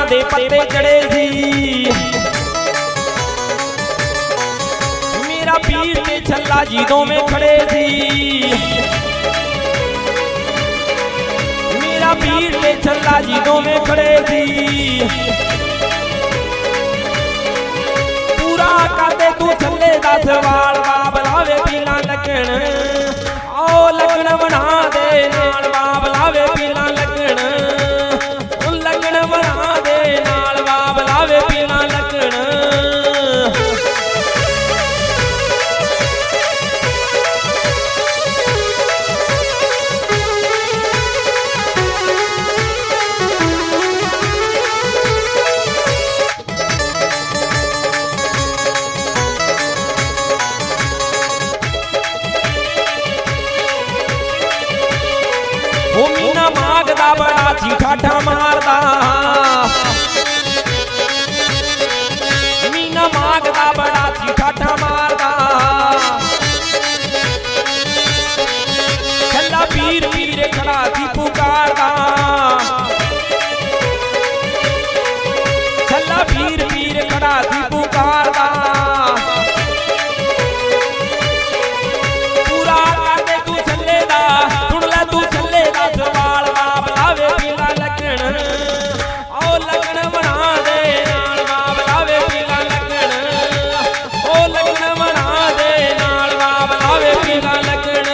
दे पत्ते चढ़े सी मेरा पीर ते छल्ला जीदों में खड़े सी मेरा पीर ते छल्ला जीदों में खड़े सी पूरा करदे तू छल्ले दा सवाल बाबलावे पीला लगन आओ लगन बना दे नाल बाबलावे पीला लगन लगन बना दे नाल बाबलावे पीला लगन मीना मागदा बड़ा चीठाठा मारदा मीना मागदा बड़ा चीठाठा मारदा छल्ला पीर पीर खड़ा सी पुकारदा छल्ला पीर पीर खड़ा सी पुकारदा पूरा करदे तू छल्ले दा सुन ले तू छल्ले दा सवाल बाबलावे पीला लगन आओ लगन बना दे नाल बाबलावे पीला लगन ओ लगन बना दे नाल बाबलावे पीला लगन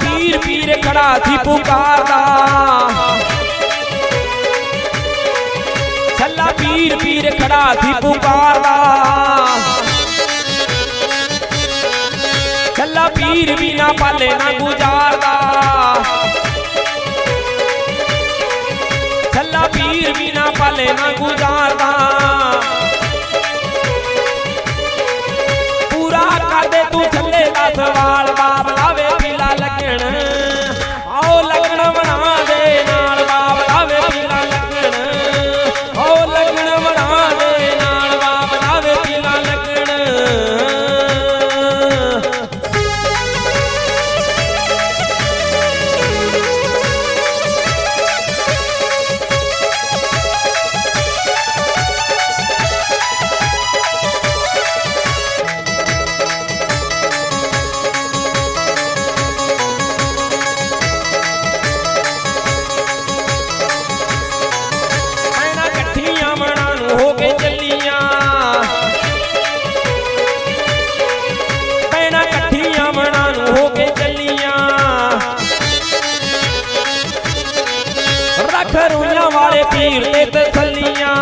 पीर पीर खड़ा सी पुकारदा छल्ला पीर पीर खड़ा सी पुकारदा छल्ला पीर बिना पाले ना गुजारदा छल्ला पीर बिना पाले ना गुजारदा पूरा कर दे तू छल्ले दा सवाल बाबलावे पीला लगन आओ लगन बना दे नाल बाबलावे पीला लगन आओ लगन बना दे नाल बाबलावे पीला लगन हो गए चलियां भैना कट्ठियां मनानू हो गए चलियां रख रूइयां वाले पीर ते तसल्लियां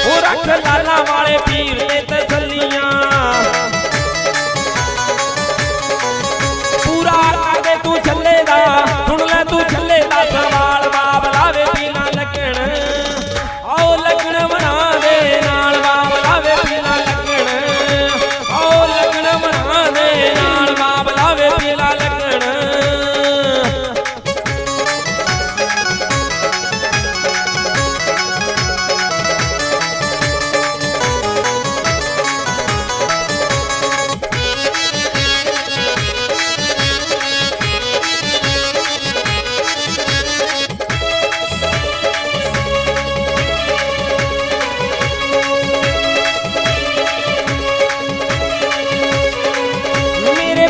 वो रख लाला वाले पीर ते तसल्लियां पूरा कर दे तू छल्ले दा सुन ले तू छल्ले दा सवाल बाबलावे पीला लगन आओ लगन बना दे नाल बाबलावे पीला लगन आओ लगन बना दे नाल बाबलावे पीला लगन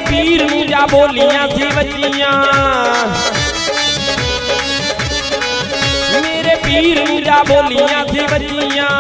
पीर नू जा बोलियां सी बच्चियां मेरे पीर नू जा बोलियां सी बच्चियां